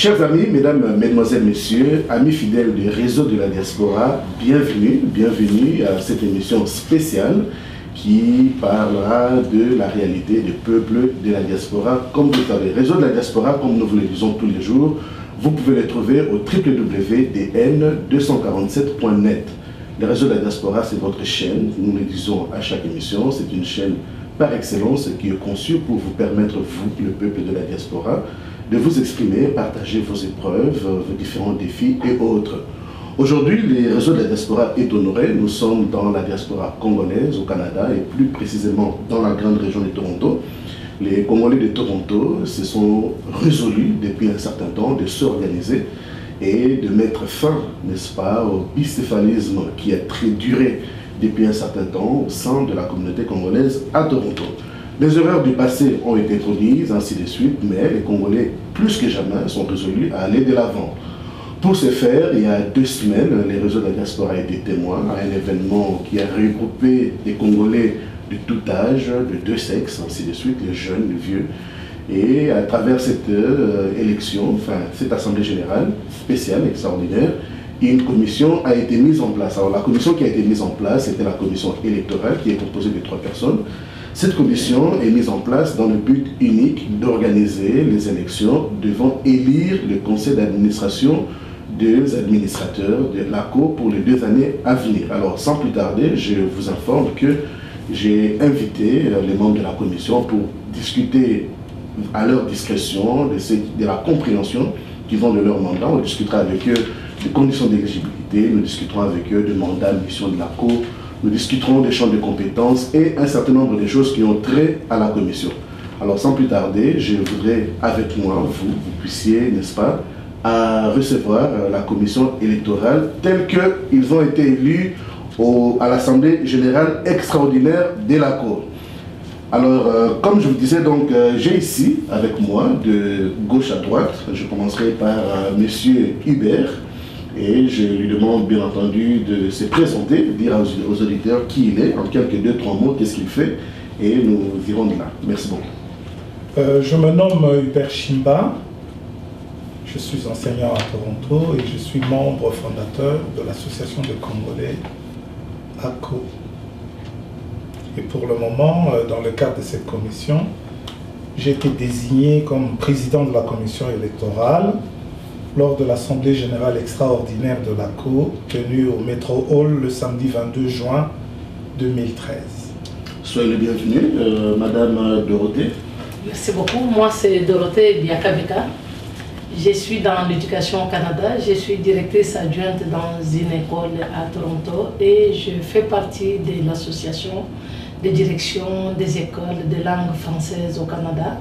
Chers amis, mesdames, mesdemoiselles, messieurs, amis fidèles du réseau de la diaspora, bienvenue à cette émission spéciale qui parlera de la réalité des peuples de la diaspora. Comme vous le savez, réseau de la diaspora, comme nous vous le disons tous les jours, vous pouvez le trouver au www.dn247.net. Le réseau de la diaspora, c'est votre chaîne, nous le disons à chaque émission, c'est une chaîne par excellence qui est conçue pour vous permettre, vous, le peuple de la diaspora, de vous exprimer, partager vos épreuves, vos différents défis et autres. Aujourd'hui, le réseau de la diaspora est honoré. Nous sommes dans la diaspora congolaise au Canada et plus précisément dans la grande région de Toronto. Les Congolais de Toronto se sont résolus depuis un certain temps de s'organiser et de mettre fin, n'est-ce pas, au bicéphalisme qui a très duré depuis un certain temps au sein de la communauté congolaise à Toronto. Les erreurs du passé ont été commises, ainsi de suite, mais les Congolais, plus que jamais, sont résolus à aller de l'avant. Pour ce faire, il y a 2 semaines, les réseaux de la diaspora étaient témoins à un événement qui a regroupé des Congolais de tout âge, de 2 sexes, ainsi de suite, les jeunes, les vieux. Et à travers cette élection, enfin cette assemblée générale spéciale, extraordinaire, une commission a été mise en place. Alors la commission qui a été mise en place, c'était la commission électorale qui est composée de 3 personnes. Cette commission est mise en place dans le but unique d'organiser les élections devant élire le conseil d'administration des administrateurs de l'ACO pour les 2 années à venir. Alors sans plus tarder, je vous informe que j'ai invité les membres de la commission pour discuter à leur discrétion de la compréhension qu'ils ont de leur mandat. On discutera avec eux des conditions d'éligibilité, nous discuterons avec eux de mandat, mission de l'ACO, nous discuterons des champs de compétences et un certain nombre de choses qui ont trait à la commission. Alors sans plus tarder, je voudrais avec moi, vous puissiez, n'est-ce pas, à recevoir la commission électorale telle qu'ils ont été élus à l'Assemblée générale extraordinaire de l'ACO. Alors, comme je vous disais, donc, j'ai ici avec moi, de gauche à droite, je commencerai par Monsieur Hubert, et je lui demande bien entendu de se présenter, de dire aux auditeurs qui il est, en quelques 2-3 mots, qu'est-ce qu'il fait, et nous irons de là. Merci beaucoup. Je me nomme Hubert Chimba, je suis enseignant à Toronto et je suis membre fondateur de l'association de Congolais ACO. Et pour le moment, dans le cadre de cette commission, j'ai été désigné comme président de la commission électorale lors de l'Assemblée générale extraordinaire de l'ACO, tenue au Metro Hall le samedi 22 juin 2013. Soyez le bienvenu, Madame Dorothée. Merci beaucoup. Moi, c'est Dorothée Biakabeka. Je suis dans l'éducation au Canada. Je suis directrice adjointe dans une école à Toronto et je fais partie de l'association de direction des écoles de langue française au Canada.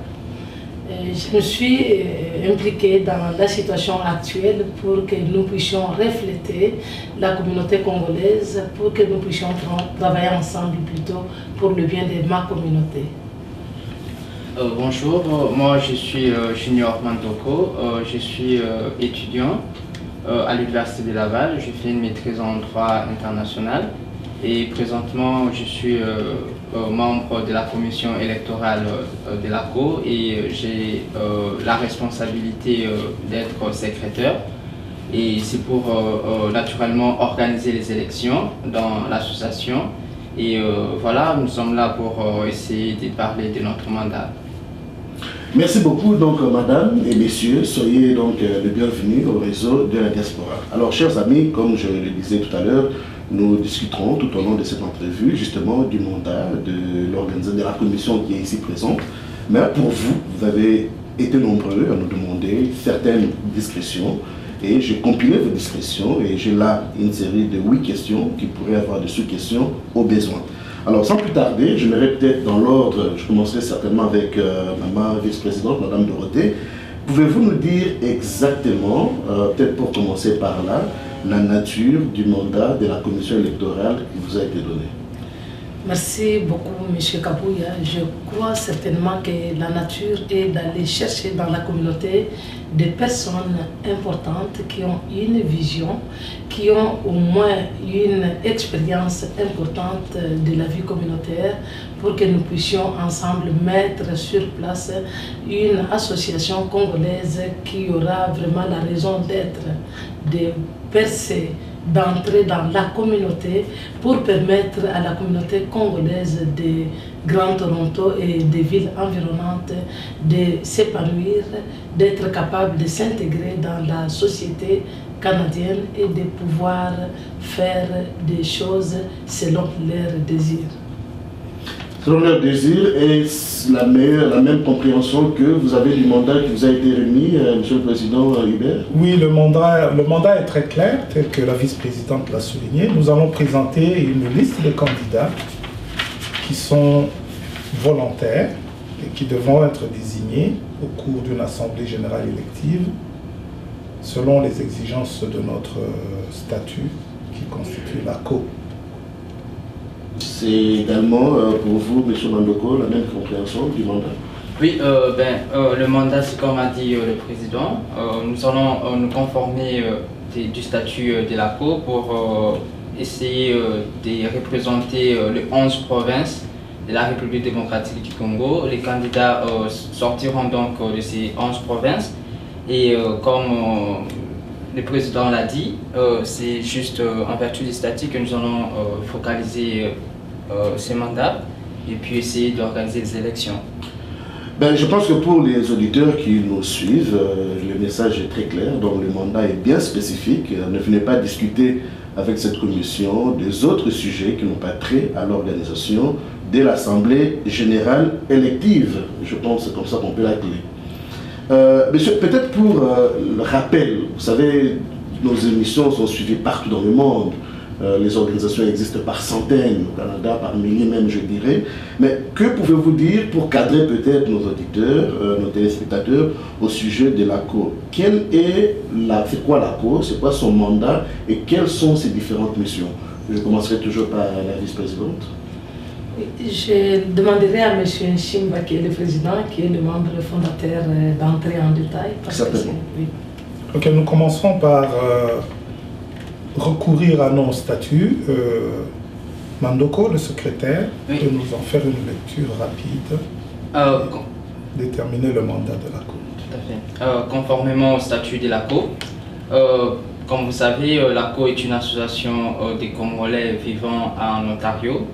Je me suis impliquée dans la situation actuelle pour que nous puissions refléter la communauté congolaise, pour que nous puissions travailler ensemble plutôt pour le bien de ma communauté. Bonjour, moi je suis Junior Mandoko, je suis étudiant à l'Université de Laval, je fais une maîtrise en droit international et présentement je suis membre de la commission électorale de l'ACO et j'ai la responsabilité d'être secrétaire et c'est pour naturellement organiser les élections dans l'association et voilà, nous sommes là pour essayer de parler de notre mandat. Merci beaucoup, donc, madame et messieurs, soyez donc les bienvenus au réseau de la diaspora. Alors, chers amis, comme je le disais tout à l'heure, nous discuterons tout au long de cette entrevue justement du mandat de l'organisation de la commission qui est ici présente. Mais pour vous, vous avez été nombreux à nous demander certaines discrétions et j'ai compilé vos discrétions et j'ai là une série de 8 questions qui pourraient avoir des sous-questions au besoin. Alors, sans plus tarder, je m'irai peut-être dans l'ordre, je commencerai certainement avec ma vice-présidente, Madame Dorothée. Pouvez-vous nous dire exactement, peut-être pour commencer par là, la nature du mandat de la commission électorale qui vous a été donnée? Merci beaucoup, M. Kabouya. Je crois certainement que la nature est d'aller chercher dans la communauté des personnes importantes qui ont une vision, qui ont au moins une expérience importante de la vie communautaire pour que nous puissions ensemble mettre sur place une association congolaise qui aura vraiment la raison d'être, de percer, d'entrer dans la communauté pour permettre à la communauté congolaise de Grand Toronto et des villes environnantes de s'épanouir, d'être capable de s'intégrer dans la société canadienne et de pouvoir faire des choses selon leurs désirs. Selon leur désir et la même compréhension que vous avez du mandat qui vous a été remis, Monsieur le Président Hubert? Oui, le mandat est très clair, tel que la vice-présidente l'a souligné. Nous allons présenter une liste de candidats qui sont volontaires et qui devront être désignés au cours d'une assemblée générale élective selon les exigences de notre statut qui constitue la COP. C'est également pour vous, M. Mandoko, la même compréhension du mandat? Oui, le mandat, c'est comme a dit le Président. Nous allons nous conformer du statut de la COP pour essayer de représenter les 11 provinces de la République démocratique du Congo. Les candidats sortiront donc de ces 11 provinces et comme le Président l'a dit, c'est juste en vertu des statuts que nous allons focaliser ces mandats et puis essayer d'organiser les élections. Je pense que pour les auditeurs qui nous suivent, le message est très clair, donc le mandat est bien spécifique. Ne venez pas discuter avec cette commission des autres sujets qui n'ont pas trait à l'organisation de l'Assemblée générale élective. Je pense que c'est comme ça qu'on peut l'appeler. Monsieur, peut-être pour le rappel, vous savez, nos émissions sont suivies partout dans le monde. Les organisations existent par centaines, au Canada par milliers même, je dirais. Mais que pouvez-vous dire pour cadrer peut-être nos auditeurs, nos téléspectateurs au sujet de la COP? C'est quoi la COP? C'est quoi son mandat? Et quelles sont ses différentes missions? Je commencerai toujours par la vice-présidente. Je demanderai à M. Nshimba, qui est le président, qui est le membre fondateur, d'entrer en détail. Certainement. Oui. Ok, nous commencerons par recourir à nos statuts. Mandoko, le secrétaire, oui, peut nous en faire une lecture rapide, déterminer le mandat de la COP. Tout à fait. Conformément au statut de la COP, comme vous savez, la COP est une association des Congolais vivant en Ontario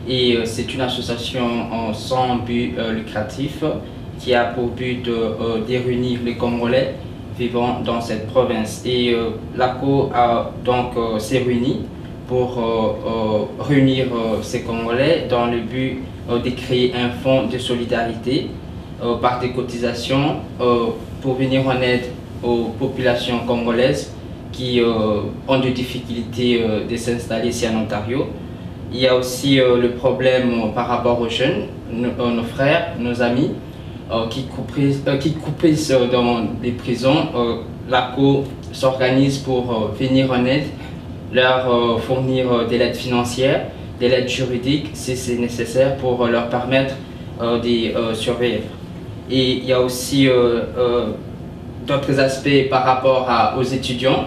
et c'est une association sans but lucratif qui a pour but de réunir les Congolais vivant dans cette province. Et l'ACO s'est réunie pour réunir ces Congolais dans le but de créer un fonds de solidarité par des cotisations pour venir en aide aux populations congolaises qui ont des difficultés de s'installer ici en Ontario. Il y a aussi le problème par rapport aux jeunes, nos frères, nos amis, qui coupissent dans les prisons. L'ACO s'organise pour venir en aide, leur fournir de l'aide financière, de l'aide juridique si c'est nécessaire pour leur permettre de survivre. Et il y a aussi d'autres aspects par rapport aux étudiants,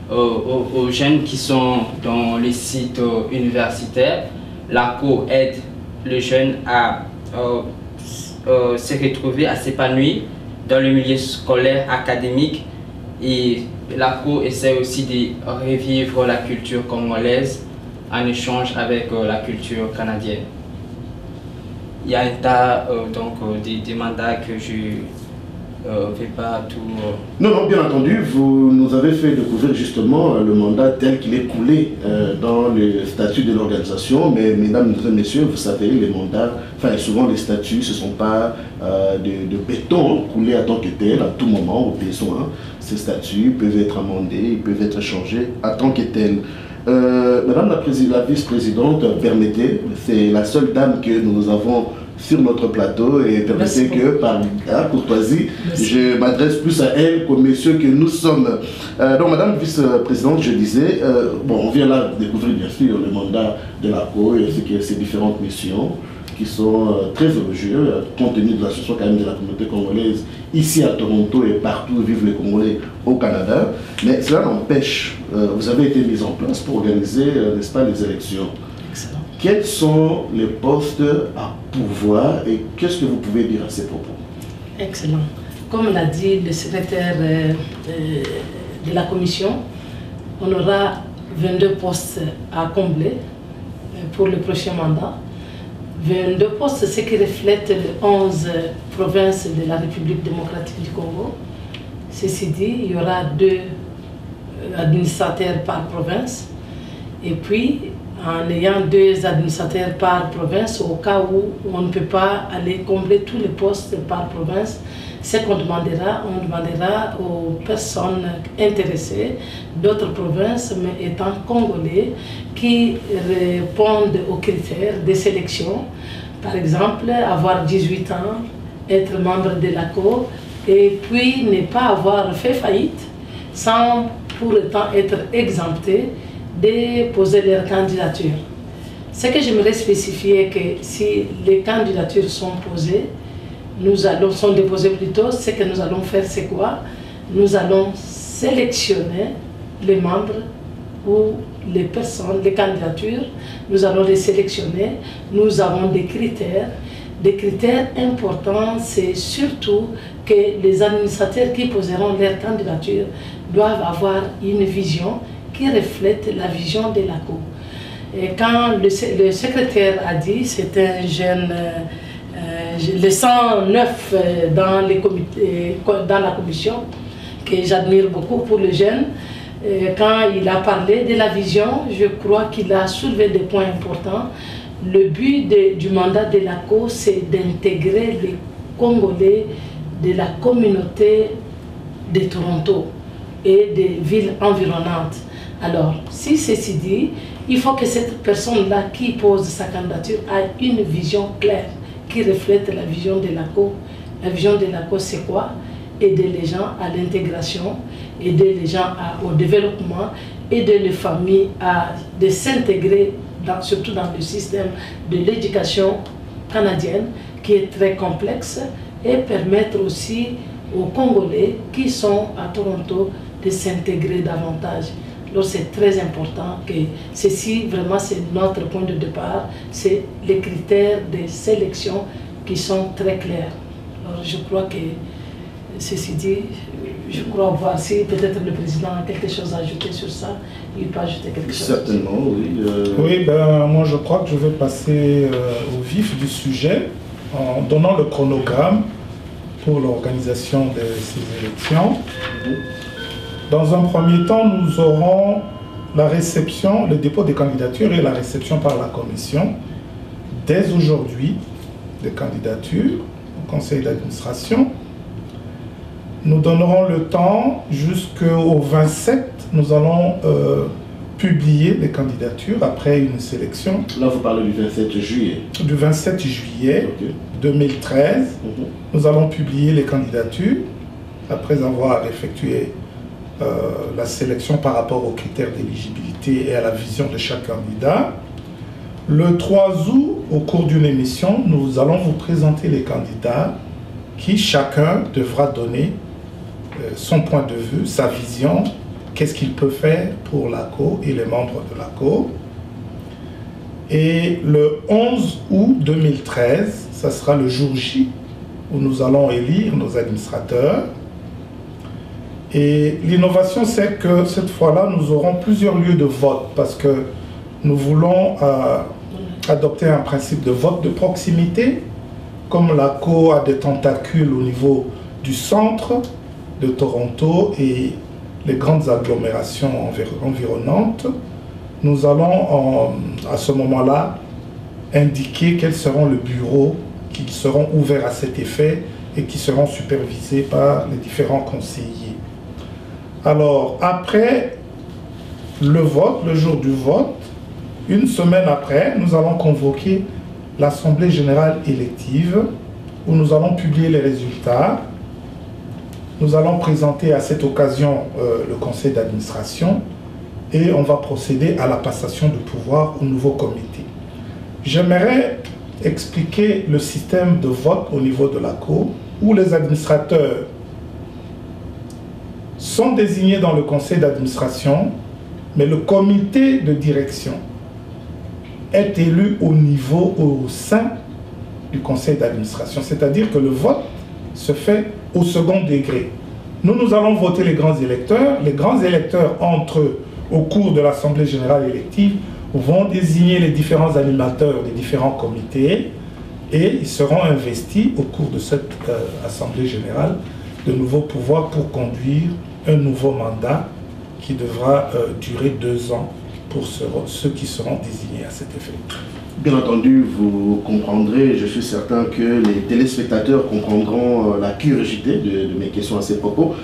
aux jeunes qui sont dans les sites universitaires. L'ACO aide les jeunes à se retrouver, à s'épanouir dans le milieu scolaire, académique, et l'ACO essaie aussi de revivre la culture congolaise en échange avec la culture canadienne. Il y a un tas des mandats que je ne vais pas tout... Non, bien entendu, vous nous avez fait découvrir justement le mandat tel qu'il est coulé dans le statut de l'organisation, mais mesdames et messieurs, vous savez, les mandats, souvent les statuts, ce ne sont pas de béton coulé à tant que tel, à tout moment, au besoin. Ces statuts peuvent être amendés, ils peuvent être changés à tant que tel. Madame la vice-présidente, permettez, c'est la seule dame que nous avons sur notre plateau et permettez que, par courtoisie, je m'adresse plus à elle qu'aux messieurs que nous sommes. Donc, Madame Vice-Présidente, je disais, bon, on vient là découvrir bien sûr le mandat de l'ACO et ses différentes missions qui sont très élogieux, compte tenu de la situation quand même de la communauté congolaise ici à Toronto et partout où vivent les Congolais au Canada. Mais cela n'empêche, vous avez été mis en place pour organiser, n'est-ce pas, les élections. Excellent. Quels sont les postes à pouvoir et qu'est-ce que vous pouvez dire à ces propos? Excellent. Comme l'a dit le secrétaire de la commission, on aura 22 postes à combler pour le prochain mandat. 22 postes, ce qui reflète les 11 provinces de la République démocratique du Congo. Ceci dit, il y aura 2 administrateurs par province. Et puis, en ayant 2 administrateurs par province, au cas où on ne peut pas aller combler tous les postes par province, ce qu'on demandera, on demandera aux personnes intéressées d'autres provinces, mais étant congolais, qui répondent aux critères de sélection. Par exemple, avoir 18 ans, être membre de l'ACO, et puis ne pas avoir fait faillite, sans pour autant être exempté de poser leur candidature. Ce que j'aimerais spécifier, que si les candidatures sont posées, sont déposées plutôt, ce que nous allons faire, c'est quoi? Nous allons sélectionner les membres ou les personnes, les candidatures, nous allons les sélectionner. Nous avons des critères. Des critères importants, c'est surtout que les administrateurs qui poseront leur candidature doivent avoir une vision qui reflète la vision de l'ACO. Et quand le secrétaire a dit, c'est un jeune, le 109 dans la commission, que j'admire beaucoup pour le jeune. Quand il a parlé de la vision, je crois qu'il a soulevé des points importants. Le but du mandat de l'ACO, c'est d'intégrer les Congolais de la communauté de Toronto et des villes environnantes. Alors, si ceci dit, il faut que cette personne-là qui pose sa candidature ait une vision claire qui reflète la vision de l'ACO. La vision de l'ACO, c'est quoi? Aider les gens à l'intégration, aider les gens au développement, aider les familles à s'intégrer, surtout dans le système de l'éducation canadienne, qui est très complexe, et permettre aussi aux Congolais qui sont à Toronto de s'intégrer davantage. Donc c'est très important que ceci, vraiment, c'est notre point de départ, c'est les critères de sélection qui sont très clairs. Alors je crois que, ceci dit, je crois voir si peut-être le président a quelque chose à ajouter sur ça, il peut ajouter quelque chose. Certainement, oui. Oui, ben, moi je crois que je vais passer au vif du sujet en donnant le chronogramme pour l'organisation de ces élections. Dans un premier temps, nous aurons la réception, le dépôt des candidatures et la réception par la commission dès aujourd'hui des candidatures au conseil d'administration. Nous donnerons le temps jusqu'au 27, nous allons publier les candidatures après une sélection. Là, vous parlez du 27 juillet. Du 27 juillet 2013, nous allons publier les candidatures après avoir effectué la sélection par rapport aux critères d'éligibilité et à la vision de chaque candidat. Le 3 août, au cours d'une émission, nous allons vous présenter les candidats qui chacun devra donner son point de vue, sa vision, qu'est-ce qu'il peut faire pour l'ACO et les membres de l'ACO. Et le 11 août 2013, ça sera le jour J, où nous allons élire nos administrateurs. Et l'innovation, c'est que cette fois-là, nous aurons plusieurs lieux de vote parce que nous voulons adopter un principe de vote de proximité. Comme l'ACO a des tentacules au niveau du centre de Toronto et les grandes agglomérations environnantes, nous allons à ce moment-là indiquer quels seront les bureaux qui seront ouverts à cet effet et qui seront supervisés par les différents conseillers. Alors, après le vote, le jour du vote, une semaine après, nous allons convoquer l'Assemblée générale élective où nous allons publier les résultats. Nous allons présenter à cette occasion le conseil d'administration et on va procéder à la passation de pouvoir au nouveau comité. J'aimerais expliquer le système de vote au niveau de l'ACO où les administrateurs sont désignés dans le conseil d'administration, mais le comité de direction est élu au sein du conseil d'administration. C'est-à-dire que le vote se fait au second degré. Nous allons voter les grands électeurs. Les grands électeurs entrent au cours de l'Assemblée générale élective vont désigner les différents animateurs des différents comités et ils seront investis au cours de cette Assemblée générale de nouveaux pouvoirs pour conduire un nouveau mandat qui devra durer 2 ans pour ceux qui seront désignés à cet effet. Bien entendu, vous comprendrez, je suis certain que les téléspectateurs comprendront la curiosité de mes questions à ces propos.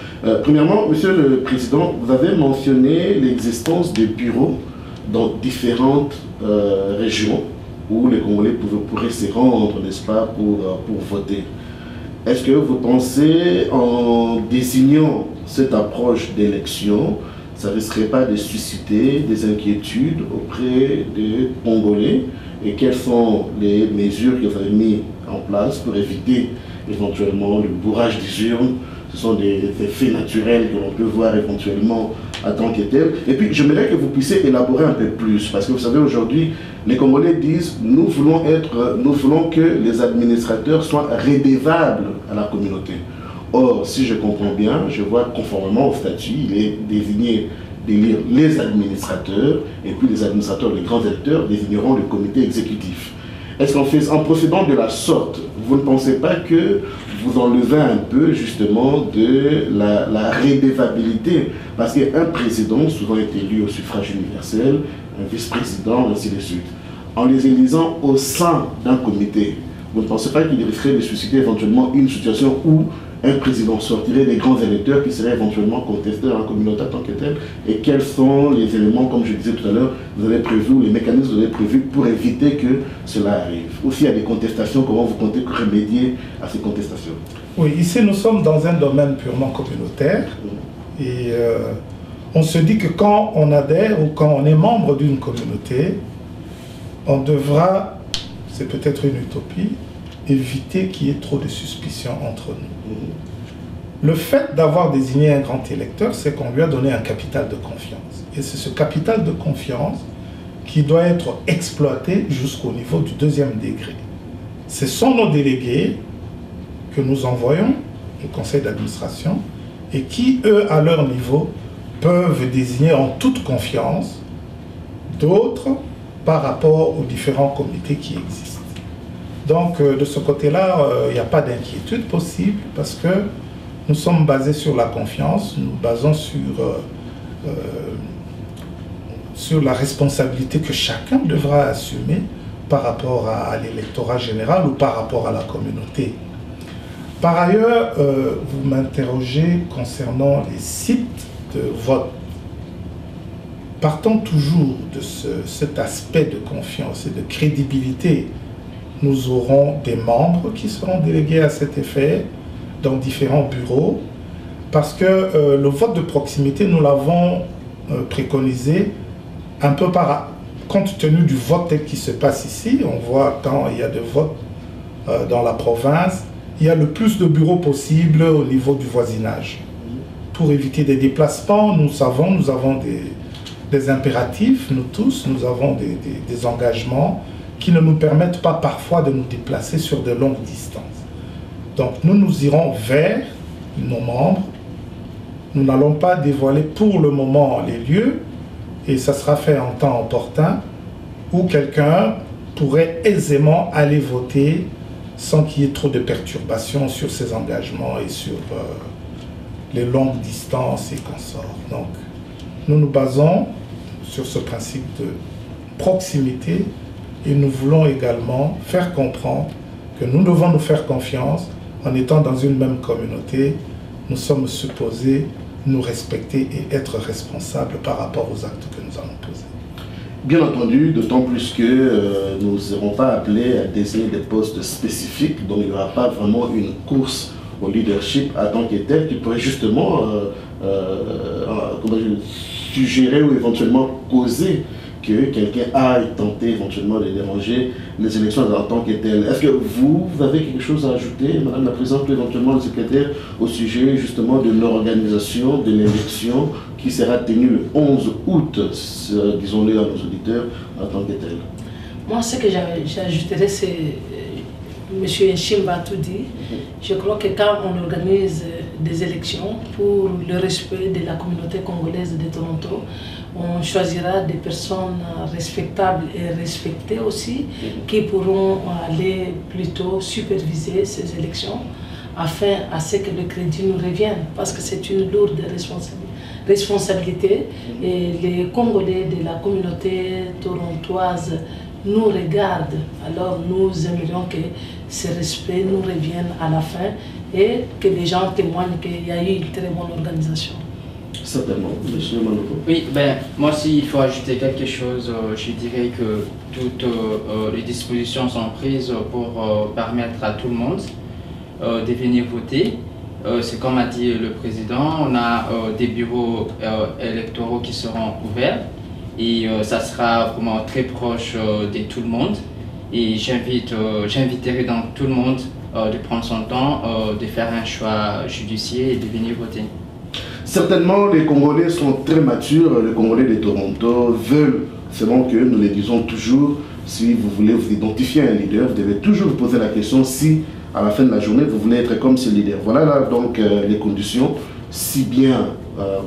Premièrement, Monsieur le Président, vous avez mentionné l'existence de bureaux dans différentes régions où les Congolais pourraient se rendre, n'est-ce pas, pour voter. Est-ce que vous pensez, en désignant cette approche d'élection, ça ne risquerait pas de susciter des inquiétudes auprès des Congolais? Et quelles sont les mesures que vous avez mises en place pour éviter éventuellement le bourrage des urnes? Ce sont des faits naturels que l'on peut voir éventuellement à tant que tel. Et puis, j'aimerais que vous puissiez élaborer un peu plus, parce que vous savez, aujourd'hui, les Congolais disent, nous voulons que les administrateurs soient redevables à la communauté. Or, si je comprends bien, je vois que conformément au statut, il est désigné d'élire les administrateurs, et puis les administrateurs, les grands électeurs, désigneront le comité exécutif. Est-ce qu'en procédant de la sorte, vous ne pensez pas que vous enlevez un peu justement de la redevabilité? Parce qu'un président souvent est élu au suffrage universel, un vice-président, ainsi de suite. En les élisant au sein d'un comité, vous ne pensez pas qu'il risquerait de susciter éventuellement une situation où un président sortirait des grands électeurs qui seraient éventuellement contestés dans la communauté en tant que telle? Et quels sont les éléments, comme je disais tout à l'heure, vous avez prévu, ou les mécanismes que vous avez prévus pour éviter que cela arrive? Ou s'il y a des contestations, comment vous comptez remédier à ces contestations? Oui, ici nous sommes dans un domaine purement communautaire et on se dit que quand on adhère ou quand on est membre d'une communauté, on devra, c'est peut-être une utopie, éviter qu'il y ait trop de suspicions entre nous. Le fait d'avoir désigné un grand électeur, c'est qu'on lui a donné un capital de confiance. Et c'est ce capital de confiance qui doit être exploité jusqu'au niveau du 2e degré. Ce sont nos délégués que nous envoyons au conseil d'administration et qui, eux, à leur niveau, peuvent désigner en toute confiance d'autres par rapport aux différents comités qui existent. Donc, de ce côté-là, il n'y a pas d'inquiétude possible parce que nous sommes basés sur la confiance, nous basons sur la responsabilité que chacun devra assumer par rapport à l'électorat général ou par rapport à la communauté. Par ailleurs, vous m'interrogez concernant les sites de vote. Partons toujours de cet aspect de confiance et de crédibilité. Nous aurons des membres qui seront délégués à cet effet dans différents bureaux parce que le vote de proximité, nous l'avons préconisé un peu compte tenu du vote qui se passe ici. On voit quand il y a des votes dans la province, il y a le plus de bureaux possible au niveau du voisinage. Pour éviter des déplacements, nous avons des impératifs, nous tous, nous avons des engagements qui ne nous permettent pas parfois de nous déplacer sur de longues distances. Donc nous irons vers nos membres. Nous n'allons pas dévoiler pour le moment les lieux et ça sera fait en temps opportun où quelqu'un pourrait aisément aller voter sans qu'il y ait trop de perturbations sur ses engagements et sur les longues distances et consorts. Donc nous nous basons sur ce principe de proximité. Et nous voulons également faire comprendre que nous devons nous faire confiance en étant dans une même communauté. Nous sommes supposés nous respecter et être responsables par rapport aux actes que nous allons poser. Bien entendu, d'autant plus que nous ne serons pas appelés à désigner des postes spécifiques, donc il n'y aura pas vraiment une course au leadership à tant que tel qui pourrait justement suggérer ou éventuellement causer que quelqu'un aille tenter éventuellement de déranger les élections en tant que telles. Est-ce que vous avez quelque chose à ajouter, Madame la Présidente, éventuellement le secrétaire, au sujet justement de l'organisation de l'élection qui sera tenue le 11 août, disons-le à nos auditeurs, en tant que telle? Moi, ce que j'ajouterais, c'est, M. Nchimba a tout dit. Je crois que quand on organise des élections pour le respect de la communauté congolaise de Toronto, on choisira des personnes respectables et respectées aussi, qui pourront aller plutôt superviser ces élections afin à ce que le crédit nous revienne, parce que c'est une lourde responsabilité et les Congolais de la communauté torontoise nous regardent. Alors nous aimerions que ce respect nous revienne à la fin et que les gens témoignent qu'il y a eu une très bonne organisation. Certainement, M. Manoko. Oui, moi aussi il faut ajouter quelque chose. Je dirais que toutes les dispositions sont prises pour permettre à tout le monde de venir voter. C'est comme a dit le président, on a des bureaux électoraux qui seront ouverts et ça sera vraiment très proche de tout le monde. Et j'inviterai donc tout le monde de prendre son temps, de faire un choix judiciaire et de venir voter. Certainement, les Congolais sont très matures, les Congolais de Toronto veulent, c'est bon que nous le disons toujours, si vous voulez vous identifier à un leader, vous devez toujours vous poser la question si, à la fin de la journée, vous voulez être comme ce leader. Voilà là, donc les conditions, si bien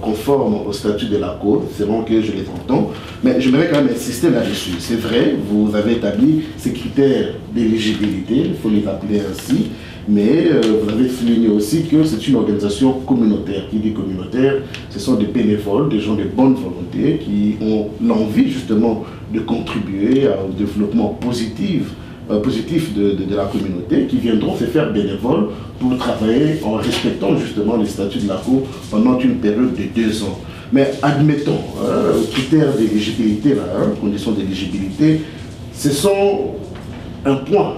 conformes au statut de la Cour, c'est bon que je les entends, mais j'aimerais quand même insister là-dessus. C'est vrai, vous avez établi ces critères d'éligibilité, il faut les appeler ainsi, mais vous avez souligné aussi que c'est une organisation communautaire. Qui dit communautaire, ce sont des bénévoles, des gens de bonne volonté qui ont l'envie justement de contribuer au développement positif de la communauté, qui viendront se faire bénévoles pour travailler en respectant justement les statuts de la Cour pendant une période de 2 ans. Mais admettons, critères d'éligibilité, conditions d'éligibilité, ce sont un point.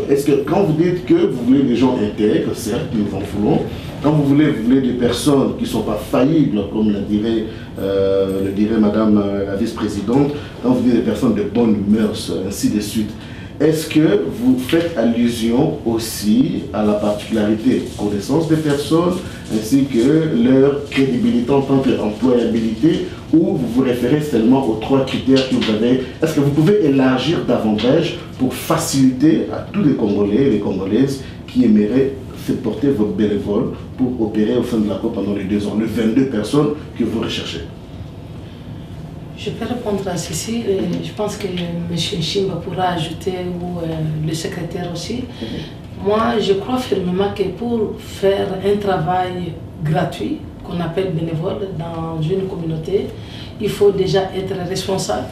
Est-ce que quand vous dites que vous voulez des gens intègres, certes, nous en voulons, quand vous voulez des personnes qui ne sont pas faillibles, comme le dirait Madame la vice-présidente, quand vous dites des personnes de bonnes mœurs, ainsi de suite, est-ce que vous faites allusion aussi à la particularité, connaissance des personnes, ainsi que leur crédibilité en tant qu'employabilité, ou vous vous référez seulement aux 3 critères que vous avez? Est-ce que vous pouvez élargir davantage pour faciliter à tous les Congolais et les Congolaises qui aimeraient se porter votre bénévole pour opérer au sein de la Cour pendant les 2 ans, les 22 personnes que vous recherchez? Je peux répondre à ceci. Je pense que M. Nchimba pourra ajouter, ou le secrétaire aussi. Moi, je crois fermement que pour faire un travail gratuit, qu'on appelle bénévole dans une communauté, il faut déjà être responsable,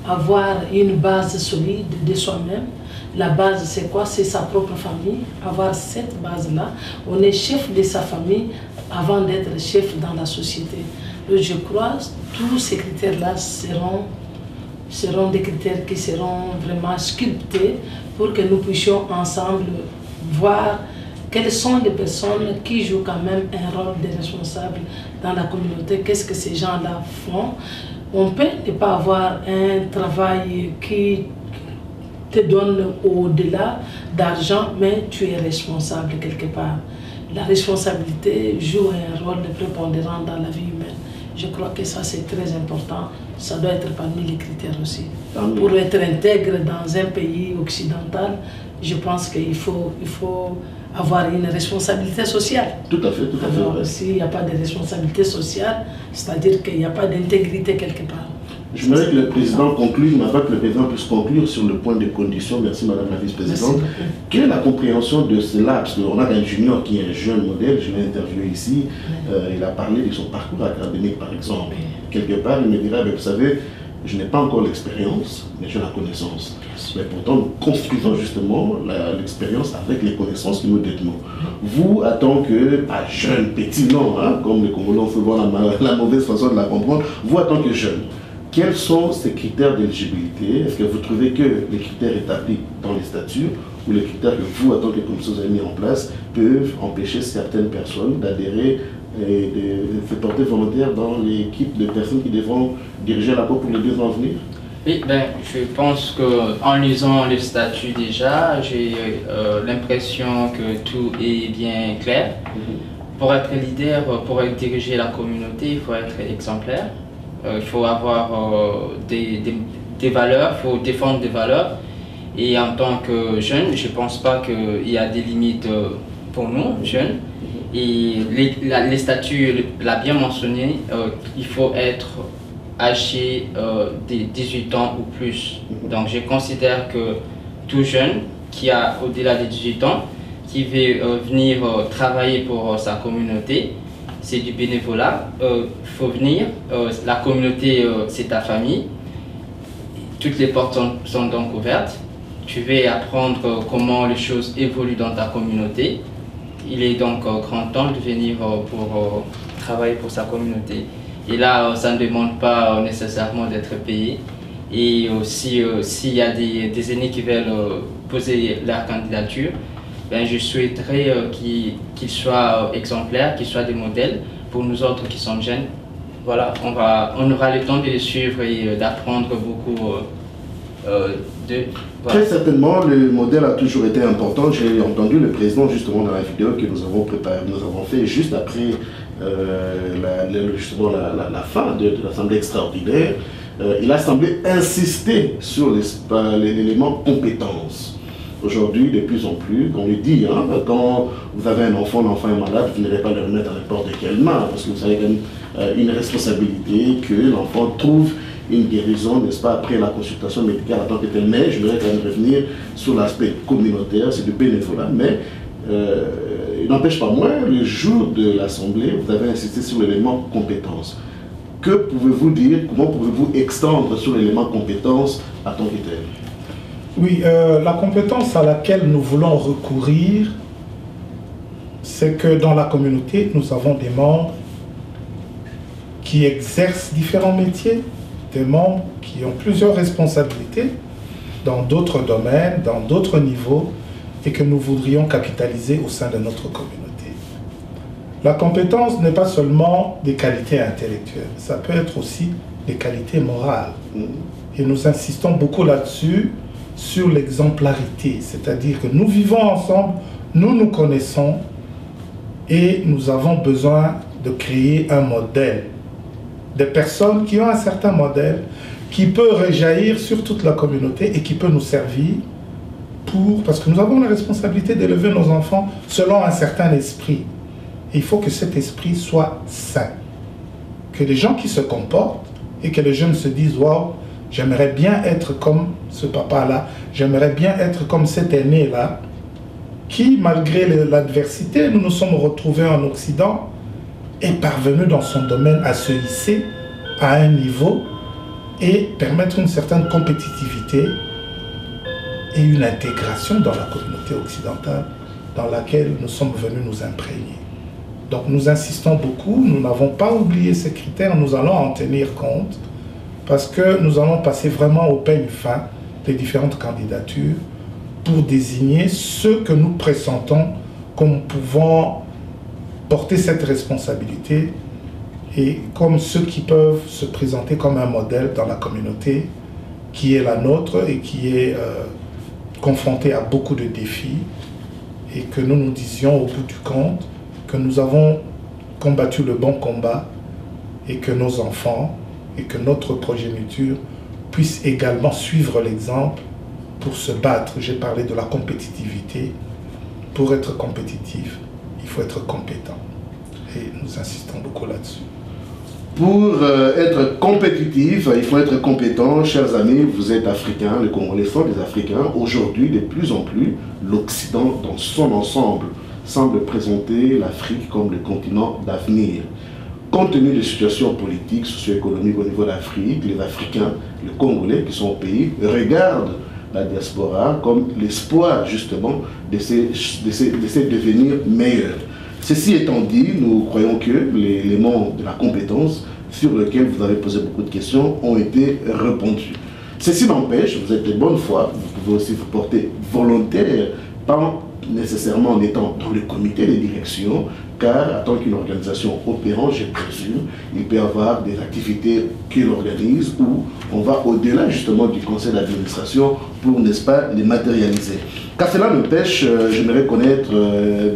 avoir une base solide de soi-même. La base, c'est quoi? C'est sa propre famille. Avoir cette base-là, on est chef de sa famille avant d'être chef dans la société. Je crois que tous ces critères-là seront des critères qui seront vraiment sculptés pour que nous puissions ensemble voir quelles sont les personnes qui jouent quand même un rôle de responsable dans la communauté, qu'est-ce que ces gens-là font. On peut ne pas avoir un travail qui te donne au-delà d'argent, mais tu es responsable quelque part. La responsabilité joue un rôle prépondérant dans la vie humaine. Je crois que ça c'est très important, ça doit être parmi les critères aussi. Pour être intègre dans un pays occidental, je pense qu'il faut avoir une responsabilité sociale. Tout à fait, tout à fait. Alors s'il n'y a pas de responsabilité sociale, c'est-à-dire qu'il n'y a pas d'intégrité quelque part. Je voudrais que le président conclue, mais avant que le président puisse conclure sur le point des conditions, merci Madame la vice-présidente, quelle est la compréhension de cela? Parce qu'on a un junior qui est un jeune modèle, je l'ai interviewé ici, il a parlé de son parcours académique par exemple. Quelque part, il me dirait, vous savez, je n'ai pas encore l'expérience, mais j'ai la connaissance. Mais pourtant, nous construisons justement l'expérience avec les connaissances que nous détenons. Vous, en tant que, pas jeune, petit, non, hein, comme les Congolais, on peut voir la mauvaise façon de la comprendre, vous, en tant que jeune, quels sont ces critères d'éligibilité? Est-ce que vous trouvez que les critères établis dans les statuts ou les critères que vous, en tant que commission, vous avez mis en place, peuvent empêcher certaines personnes d'adhérer et de se porter volontaire dans l'équipe de personnes qui devront diriger la COP pour les 2 ans à venir? Oui, ben, je pense qu'en lisant les statuts déjà, j'ai l'impression que tout est bien clair. Pour être leader, pour diriger la communauté, il faut être exemplaire. Il faut avoir des valeurs, il faut défendre des valeurs. Et en tant que jeune, je ne pense pas qu'il y a des limites pour nous, jeunes. Et les statuts l'a bien mentionné, il faut être âgé des 18 ans ou plus. Donc je considère que tout jeune qui a au-delà des 18 ans, qui veut venir travailler pour sa communauté, c'est du bénévolat. Il faut venir, la communauté c'est ta famille, toutes les portes sont donc ouvertes. Tu vas apprendre comment les choses évoluent dans ta communauté. Il est donc grand temps de venir pour travailler pour sa communauté. Et là, ça ne demande pas nécessairement d'être payé. Et aussi, s'il y a des aînés qui veulent poser leur candidature, ben, je souhaiterais qu'ils soient exemplaires, qu'ils soient des modèles pour nous autres qui sommes jeunes. Voilà, on aura le temps de les suivre et d'apprendre beaucoup d'eux. Voilà. Très certainement, le modèle a toujours été important. J'ai entendu le président justement dans la vidéo que nous avons préparée, nous avons fait juste après justement la fin de l'Assemblée extraordinaire. Il a semblé insister sur l'élément compétence. Aujourd'hui, de plus en plus, on le dit, hein, quand vous avez un enfant, l'enfant est malade, vous n'allez pas le remettre à n'importe quelle main, parce que vous avez quand même une responsabilité que l'enfant trouve une guérison, n'est-ce pas, après la consultation médicale en tant que telle. Mais je voudrais quand même revenir sur l'aspect communautaire, c'est du bénévolat, mais il n'empêche pas moins, le jour de l'Assemblée, vous avez insisté sur l'élément compétence. Que pouvez-vous dire, comment pouvez-vous extendre sur l'élément compétence à tant que tel? Oui, la compétence à laquelle nous voulons recourir, c'est que dans la communauté, nous avons des membres qui exercent différents métiers, des membres qui ont plusieurs responsabilités dans d'autres domaines, dans d'autres niveaux, et que nous voudrions capitaliser au sein de notre communauté. La compétence n'est pas seulement des qualités intellectuelles, ça peut être aussi des qualités morales. Et nous insistons beaucoup là-dessus, sur l'exemplarité, c'est-à-dire que nous vivons ensemble, nous nous connaissons, et nous avons besoin de créer un modèle. Des personnes qui ont un certain modèle, qui peut rejaillir sur toute la communauté et qui peut nous servir parce que nous avons la responsabilité d'élever nos enfants selon un certain esprit. Et il faut que cet esprit soit sain. Que les gens qui se comportent et que les jeunes se disent « Waouh, j'aimerais bien être comme ce papa-là, j'aimerais bien être comme cet aîné-là » qui, malgré l'adversité, nous nous sommes retrouvés en Occident, est parvenu dans son domaine à se hisser à un niveau et permettre une certaine compétitivité et une intégration dans la communauté occidentale dans laquelle nous sommes venus nous imprégner. Donc nous insistons beaucoup, nous n'avons pas oublié ces critères, nous allons en tenir compte parce que nous allons passer vraiment au peigne fin des différentes candidatures pour désigner ceux que nous pressentons comme pouvant porter cette responsabilité et comme ceux qui peuvent se présenter comme un modèle dans la communauté qui est la nôtre et qui est confrontée à beaucoup de défis et que nous nous disions au bout du compte que nous avons combattu le bon combat et que nos enfants et que notre progéniture puissent également suivre l'exemple pour se battre. J'ai parlé de la compétitivité. Pour être compétitif, il faut être compétent. Et nous insistons beaucoup là-dessus. Pour être compétitif, il faut être compétent. Chers amis, vous êtes africains, les Congolais sont des Africains. Aujourd'hui, de plus en plus, l'Occident dans son ensemble semble présenter l'Afrique comme le continent d'avenir. Compte tenu des situations politiques, socio-économiques au niveau de l'Afrique, les Africains, les Congolais qui sont au pays, regardent la diaspora comme l'espoir justement de ces devenir meilleurs. Ceci étant dit, nous croyons que l'élément de la compétence sur lesquels vous avez posé beaucoup de questions ont été répondues. Ceci n'empêche, vous êtes de bonne foi, vous pouvez aussi vous porter volontaire, pas nécessairement en étant dans le comité de direction, car en tant qu'une organisation opérante, je présume, il peut y avoir des activités qu'il organise où on va au-delà justement du conseil d'administration pour, n'est-ce pas, les matérialiser. Car cela n'empêche, j'aimerais connaître,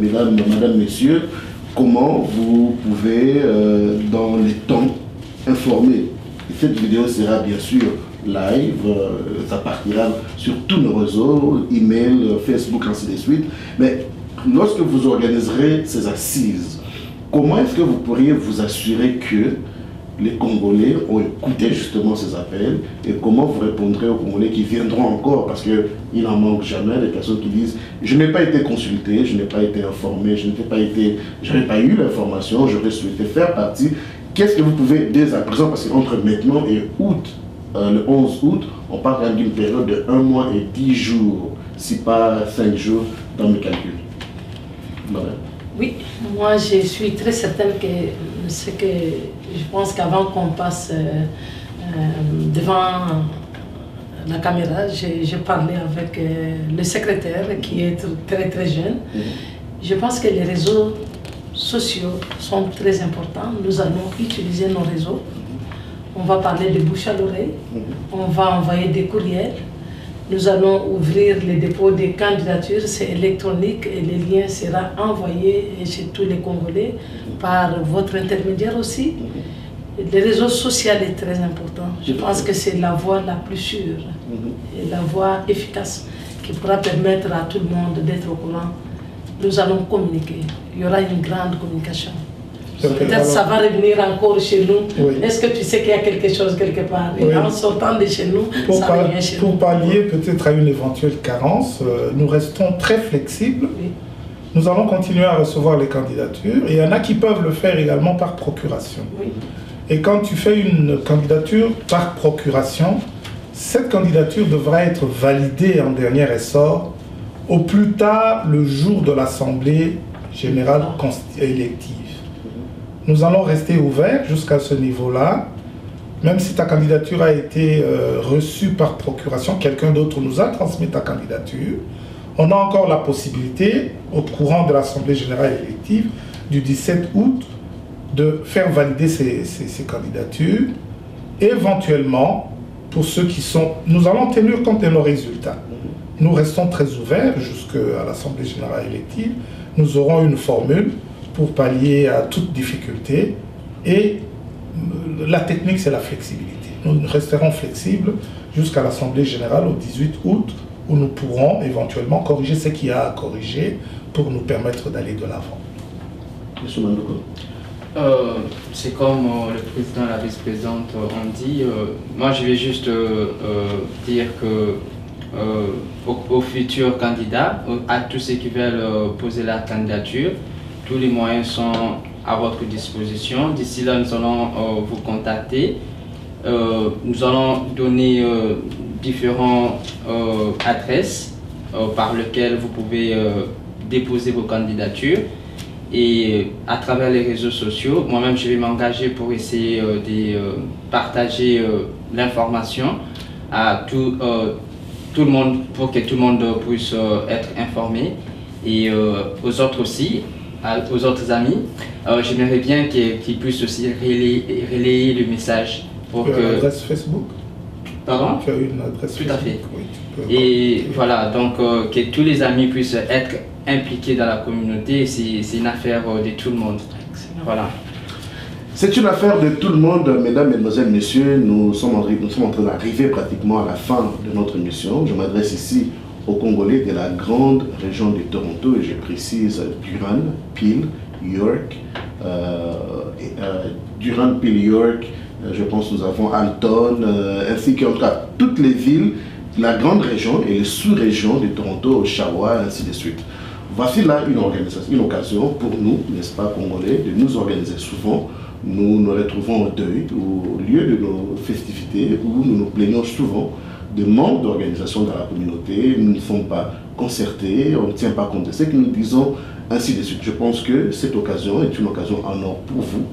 mesdames, messieurs, comment vous pouvez, dans les temps, informer. Cette vidéo sera bien sûr live, ça partira sur tous nos réseaux, email, Facebook, ainsi de suite. Mais lorsque vous organiserez ces assises, comment est-ce que vous pourriez vous assurer que les Congolais ont écouté justement ces appels et comment vous répondrez aux Congolais qui viendront encore, parce qu'il n'en manque jamais, des personnes qui disent « je n'ai pas été consulté, je n'ai pas été informé, je n'ai pas eu l'information, j'aurais souhaité faire partie ». Qu'est-ce que vous pouvez dès à présent, parce qu'entre maintenant et août, le 11 août, on parle d'une période de 1 mois et 10 jours, si pas 5 jours dans mes calculs. Voilà. Oui, moi je suis très certaine que je pense qu'avant qu'on passe devant la caméra, j'ai parlé avec le secrétaire qui est très jeune. Je pense que les réseaux sociaux sont très importants. Nous allons utiliser nos réseaux. On va parler de bouche à l'oreille. On va envoyer des courriels. Nous allons ouvrir les dépôts des candidatures, c'est électronique et les liens seront envoyés chez tous les Congolais par votre intermédiaire aussi. Les réseaux sociaux est très important. Je pense que c'est la voie la plus sûre et la voie efficace qui pourra permettre à tout le monde d'être au courant. Nous allons communiquer. Il y aura une grande communication. Peut-être ça va revenir encore chez nous. Oui. Est-ce que tu sais qu'il y a quelque chose quelque part? Oui. Et en sortant de chez nous, ça revient chez nous. Pour pallier peut-être à une éventuelle carence, nous restons très flexibles. Oui. Nous allons continuer à recevoir les candidatures. Et il y en a qui peuvent le faire également par procuration. Oui. Et quand tu fais une candidature par procuration, cette candidature devra être validée en dernier ressort au plus tard le jour de l'Assemblée générale élective. Nous allons rester ouverts jusqu'à ce niveau-là. Même si ta candidature a été reçue par procuration, quelqu'un d'autre nous a transmis ta candidature, on a encore la possibilité, au courant de l'Assemblée générale élective du 17 août, de faire valider ces candidatures. Éventuellement, pour ceux qui sont... Nous allons tenir compte de nos résultats. Nous restons très ouverts jusqu'à l'Assemblée générale élective. Nous aurons une formule pour pallier à toute difficulté. Et la technique, c'est la flexibilité. Nous resterons flexibles jusqu'à l'Assemblée générale au 18 août, où nous pourrons éventuellement corriger ce qu'il y a à corriger pour nous permettre d'aller de l'avant. Monsieur Mandoko. C'est comme le président et la vice-présidente ont dit. Moi, je vais juste dire que aux futurs candidats, à tous ceux qui veulent poser la candidature, tous les moyens sont à votre disposition. D'ici là, nous allons vous contacter. Nous allons donner différentes adresses par lesquelles vous pouvez déposer vos candidatures. Et à travers les réseaux sociaux, moi-même, je vais m'engager pour essayer de partager l'information à tout le monde, pour que tout le monde puisse être informé. Et aux autres aussi, aux autres amis, j'aimerais bien qu'ils puissent aussi relayer le message. Tu as une adresse Facebook? Pardon? Tu as une adresse Facebook? Tout à fait. Oui, et voilà, donc que tous les amis puissent être impliqués dans la communauté, c'est une affaire de tout le monde. Voilà. C'est une affaire de tout le monde, mesdames, mesdemoiselles, messieurs. Nous sommes en train d'arriver pratiquement à la fin de notre émission. Je m'adresse ici aux Congolais de la grande région de Toronto, et je précise Durham, Peel, York, Durham, Peel, York, je pense que nous avons Alton, ainsi qu'en tout cas toutes les villes, la grande région et les sous-régions de Toronto, Oshawa, ainsi de suite. Voici là une occasion pour nous, n'est-ce pas, Congolais, de nous organiser souvent. Nous nous retrouvons au deuil, au lieu de nos festivités, où nous nous plaignons souvent de manque d'organisation dans la communauté. Nous ne sommes pas concertés, on ne tient pas compte de ce que nous disons, ainsi de suite. Je pense que cette occasion est une occasion en or pour vous,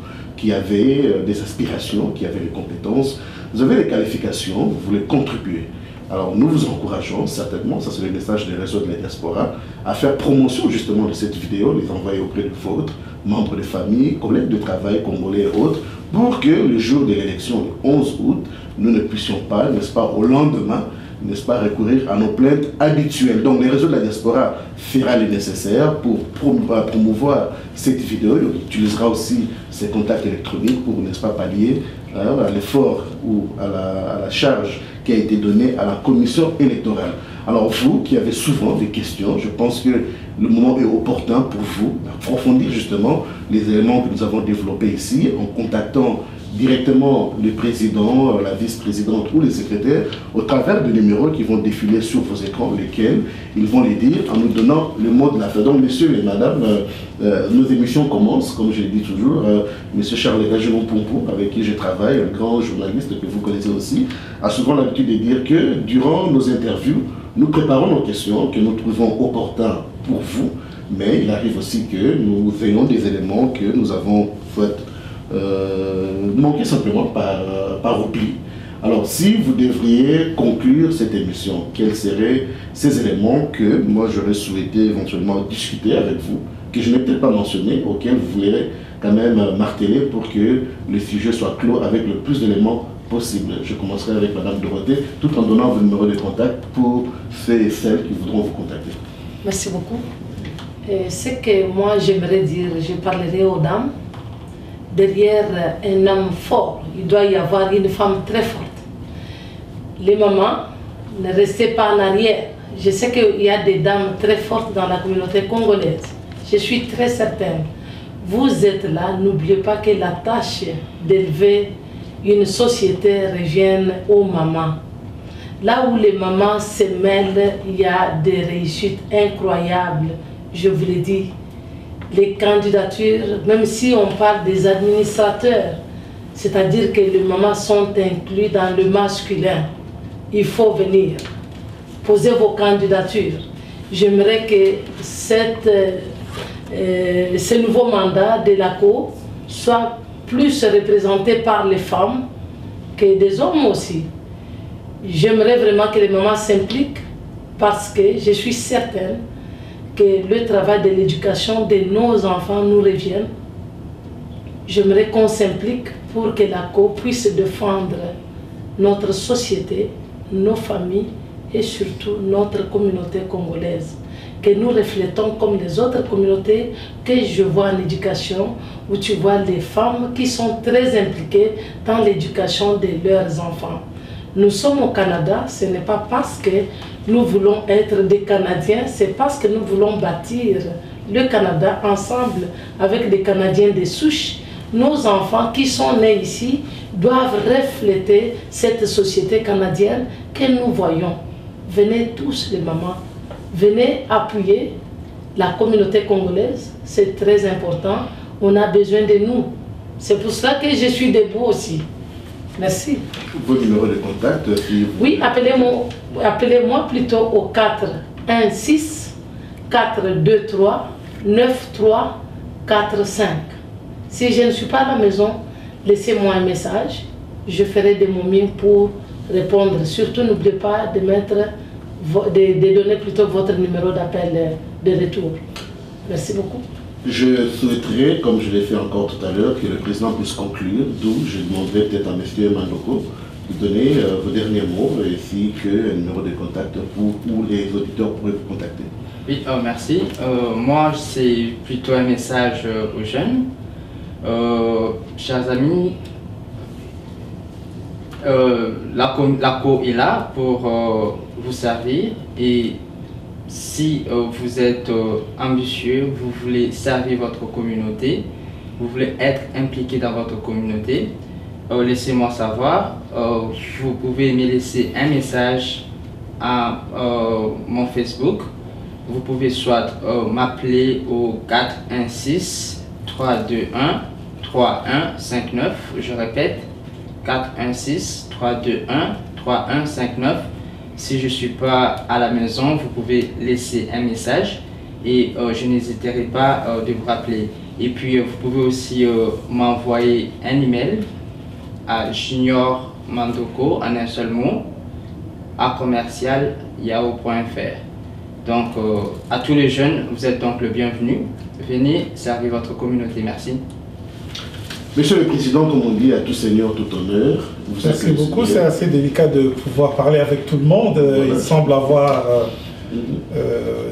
qui avaient des aspirations, qui avaient des compétences, vous avez des qualifications, vous voulez contribuer. Alors nous vous encourageons certainement, ça c'est le message des réseaux de la diaspora, à faire promotion justement de cette vidéo, les envoyer auprès de vôtres, membres de famille, collègues de travail, congolais et autres, pour que le jour de l'élection, le 11 août, nous ne puissions pas, n'est-ce pas, au lendemain, n'est-ce pas, recourir à nos plaintes habituelles. Donc les réseaux de la diaspora fera le nécessaire pour promouvoir cette vidéo. Il utilisera aussi ses contacts électroniques pour, n'est-ce pas, pallier à l'effort ou à la charge qui a été donnée à la commission électorale. Alors vous qui avez souvent des questions, je pense que le moment est opportun pour vous d'approfondir justement les éléments que nous avons développés ici en contactant directement le président, la vice-présidente ou les secrétaires au travers de numéros qui vont défiler sur vos écrans, lesquels ils vont les dire en nous donnant le mot de la fin. Donc messieurs et madame, nos émissions commencent, comme je le dis toujours. Monsieur Charles Gagenon Pompou, avec qui je travaille, un grand journaliste que vous connaissez aussi, a souvent l'habitude de dire que durant nos interviews, nous préparons nos questions que nous trouvons opportuns pour vous, mais il arrive aussi que nous ayons des éléments que nous avons fait manquer simplement par oubli. Alors si vous devriez conclure cette émission, quels seraient ces éléments que moi j'aurais souhaité éventuellement discuter avec vous, que je n'ai peut-être pas mentionné, auxquels vous voulez quand même marteler pour que le sujet soit clos avec le plus d'éléments possible. Je commencerai avec Madame Dorothée, tout en donnant vos numéros de contact pour ceux et celles qui voudront vous contacter. Merci beaucoup. Ce que moi j'aimerais dire, je parlerai aux dames. Derrière un homme fort, il doit y avoir une femme très forte. Les mamans, ne restez pas en arrière. Je sais qu'il y a des dames très fortes dans la communauté congolaise. Je suis très certaine. Vous êtes là, n'oubliez pas que la tâche d'élever une société revient aux mamans. Là où les mamans se mêlent, il y a des réussites incroyables, je vous l'ai dit. Les candidatures, même si on parle des administrateurs, c'est-à-dire que les mamans sont inclus dans le masculin, il faut venir poser vos candidatures. J'aimerais que ce nouveau mandat de l'ACO soit plus représenté par les femmes que des hommes aussi. J'aimerais vraiment que les mamans s'impliquent parce que je suis certaine que le travail de l'éducation de nos enfants nous revienne. J'aimerais qu'on s'implique pour que l'ACO puisse défendre notre société, nos familles et surtout notre communauté congolaise. Que nous reflétons comme les autres communautés que je vois en éducation, où tu vois les femmes qui sont très impliquées dans l'éducation de leurs enfants. Nous sommes au Canada, ce n'est pas parce que nous voulons être des Canadiens, c'est parce que nous voulons bâtir le Canada ensemble avec des Canadiens de souche. Nos enfants qui sont nés ici doivent refléter cette société canadienne que nous voyons. Venez tous les mamans, venez appuyer la communauté congolaise, c'est très important. On a besoin de nous. C'est pour cela que je suis debout aussi. Merci. Vos numéros de contact Oui, appelez-moi plutôt au 416 423 9345. Si je ne suis pas à la maison, laissez-moi un message. Je ferai de mon mieux pour répondre. Surtout, n'oubliez pas de donner plutôt votre numéro d'appel de retour. Merci beaucoup. Je souhaiterais, comme je l'ai fait encore tout à l'heure, que le président puisse conclure, d'où je demanderai peut-être à M. Mandoko de donner vos derniers mots, ainsi qu'un numéro de contact où les auditeurs pourraient vous contacter. Oui, merci. Moi, c'est plutôt un message aux jeunes. Chers amis, l'ACO est là pour vous servir et si vous êtes ambitieux, vous voulez servir votre communauté, vous voulez être impliqué dans votre communauté, laissez-moi savoir. Vous pouvez me laisser un message à mon Facebook. Vous pouvez soit m'appeler au 416 321 3159. Je répète, 416 321 3159. Si je ne suis pas à la maison, vous pouvez laisser un message et je n'hésiterai pas de vous rappeler. Et puis vous pouvez aussi m'envoyer un email à juniormandoko en un seul mot @yahoo.fr. Donc à tous les jeunes, vous êtes donc le bienvenu. Venez servir votre communauté. Merci. Monsieur le Président, comme on dit, à tout seigneur, tout honneur. Merci beaucoup. C'est assez délicat de pouvoir parler avec tout le monde. Voilà. Il semble avoir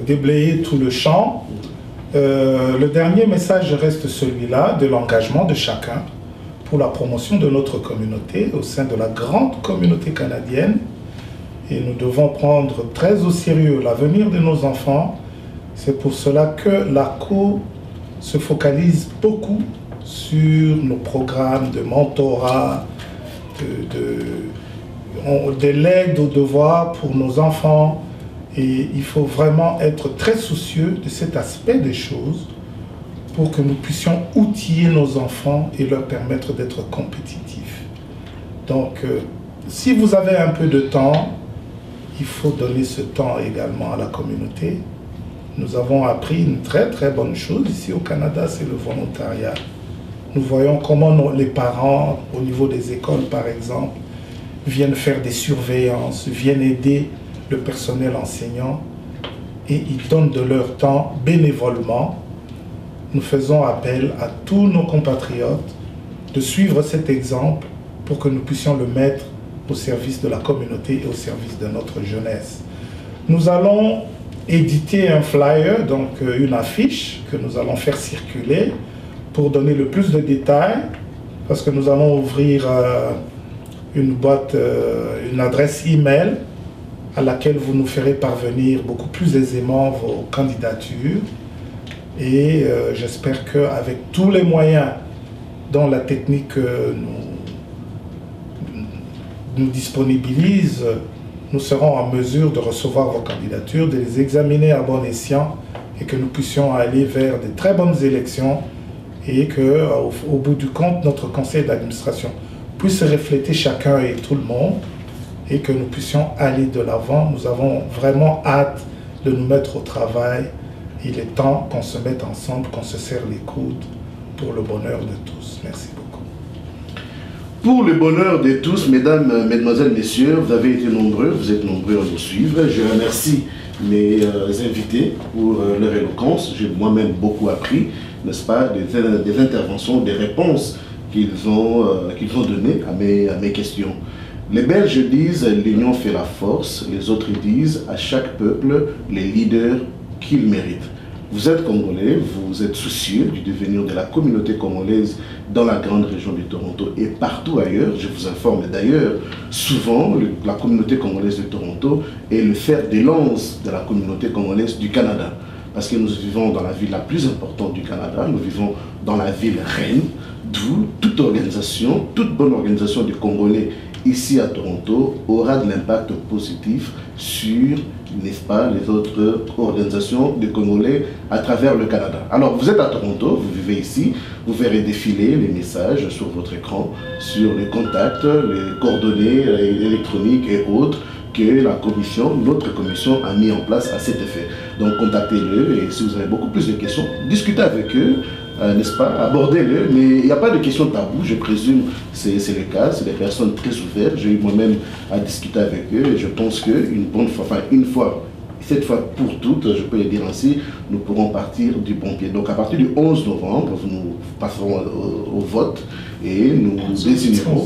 déblayé tout le champ. Le dernier message reste celui-là, de l'engagement de chacun pour la promotion de notre communauté au sein de la grande communauté canadienne. Et nous devons prendre très au sérieux l'avenir de nos enfants. C'est pour cela que l'ACO se focalise beaucoup sur nos programmes de mentorat, de l'aide aux devoirs pour nos enfants. Et il faut vraiment être très soucieux de cet aspect des choses pour que nous puissions outiller nos enfants et leur permettre d'être compétitifs. Donc, si vous avez un peu de temps, il faut donner ce temps également à la communauté. Nous avons appris une très très bonne chose ici au Canada, c'est le volontariat. Nous voyons comment les parents, au niveau des écoles par exemple, viennent faire des surveillances, viennent aider le personnel enseignant et ils donnent de leur temps bénévolement. Nous faisons appel à tous nos compatriotes de suivre cet exemple pour que nous puissions le mettre au service de la communauté et au service de notre jeunesse. Nous allons éditer un flyer, donc une affiche que nous allons faire circuler pour donner le plus de détails, parce que nous allons ouvrir une boîte, une adresse email à laquelle vous nous ferez parvenir beaucoup plus aisément vos candidatures. Et j'espère qu'avec tous les moyens dont la technique nous disponibilise, nous serons en mesure de recevoir vos candidatures, de les examiner à bon escient et que nous puissions aller vers de très bonnes élections et qu'au bout du compte, notre conseil d'administration puisse refléter chacun et tout le monde et que nous puissions aller de l'avant. Nous avons vraiment hâte de nous mettre au travail. Il est temps qu'on se mette ensemble, qu'on se serre les coudes pour le bonheur de tous. Merci beaucoup. Pour le bonheur de tous, mesdames, mesdemoiselles, messieurs, vous avez été nombreux, vous êtes nombreux à nous suivre. Je remercie mes invités pour leur éloquence. J'ai moi-même beaucoup appris, n'est-ce pas, des interventions, des réponses qu'ils ont données à mes questions. Les Belges disent « l'union fait la force », les autres disent « à chaque peuple les leaders qu'il mérite ». Vous êtes Congolais, vous êtes soucieux du devenir de la communauté congolaise dans la grande région de Toronto et partout ailleurs. Je vous informe d'ailleurs, souvent la communauté congolaise de Toronto est le fer de lance de la communauté congolaise du Canada. Parce que nous vivons dans la ville la plus importante du Canada, nous vivons dans la ville reine, d'où toute organisation, toute bonne organisation des Congolais ici à Toronto aura de l'impact positif sur, n'est-ce pas, les autres organisations de Congolais à travers le Canada. Alors, vous êtes à Toronto, vous vivez ici, vous verrez défiler les messages sur votre écran, sur les contacts, les coordonnées électroniques et autres que la commission, notre commission a mis en place à cet effet. Donc, contactez-le et si vous avez beaucoup plus de questions, discutez avec eux. N'est-ce pas, abordez-le, mais il n'y a pas de question tabou, je présume c'est le cas, c'est des personnes très ouvertes, j'ai eu moi-même à discuter avec eux et je pense qu'une bonne fois, enfin une fois, cette fois pour toutes, je peux le dire ainsi, nous pourrons partir du bon pied. Donc à partir du 11 novembre, nous passerons au vote et nous désignerons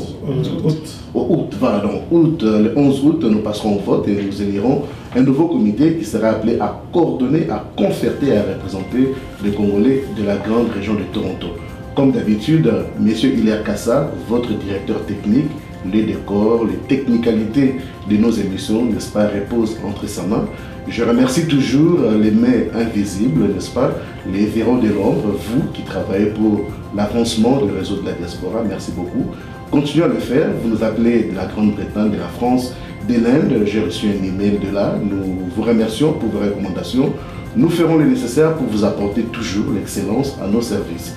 au août, voilà, donc le 11 août, nous passerons au vote et nous élirons un nouveau comité qui sera appelé à coordonner, à concerter et à représenter les Congolais de la grande région de Toronto. Comme d'habitude, M. Hilaire Kassa, votre directeur technique, les décors, les technicalités de nos émissions, n'est-ce pas, reposent entre sa main. Je remercie toujours les mains invisibles, n'est-ce pas, les verrous de l'ombre, vous qui travaillez pour l'avancement du réseau de la diaspora, merci beaucoup. Continuez à le faire, vous nous appelez de la Grande-Bretagne, de la France, de l'Inde, j'ai reçu un email de là, nous vous remercions pour vos recommandations. Nous ferons le nécessaire pour vous apporter toujours l'excellence à nos services.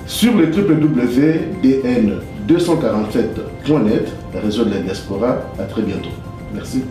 Sur le www.dn247.net, réseau de la diaspora, à très bientôt. Merci.